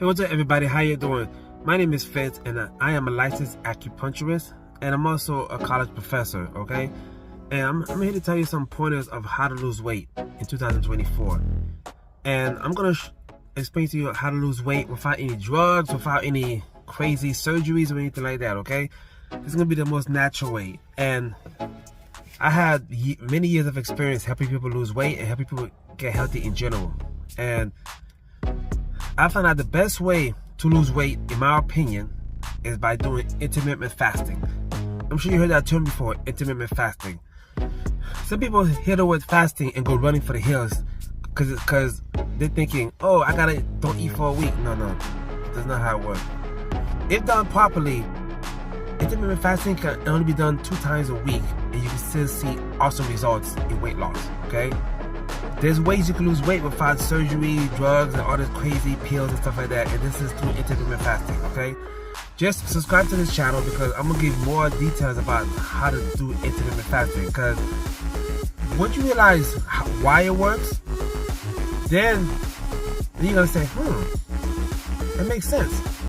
Hey, what's up, everybody? How you doing? My name is Fitz, and I am a licensed acupuncturist, and I'm also a college professor, okay? And I'm here to tell you some pointers of how to lose weight in 2024. And I'm going to explain to you how to lose weight without any drugs, without any crazy surgeries or anything like that, okay? This is going to be the most natural way. And I had many years of experience helping people lose weight and helping people get healthy in general. And I found out the best way to lose weight, in my opinion, is by doing intermittent fasting. I'm sure you heard that term before, intermittent fasting. Some people hear the word fasting and go running for the hills because they're thinking, oh, don't eat for a week. No, that's not how it works. If done properly, intermittent fasting can only be done 2 times a week, and you can still see awesome results in weight loss, okay? There's ways you can lose weight without surgery, drugs, and all this crazy pills and stuff like that, and this is through intermittent fasting, okay? Just subscribe to this channel because I'm going to give more details about how to do intermittent fasting, because once you realize why it works, then you're going to say, it makes sense.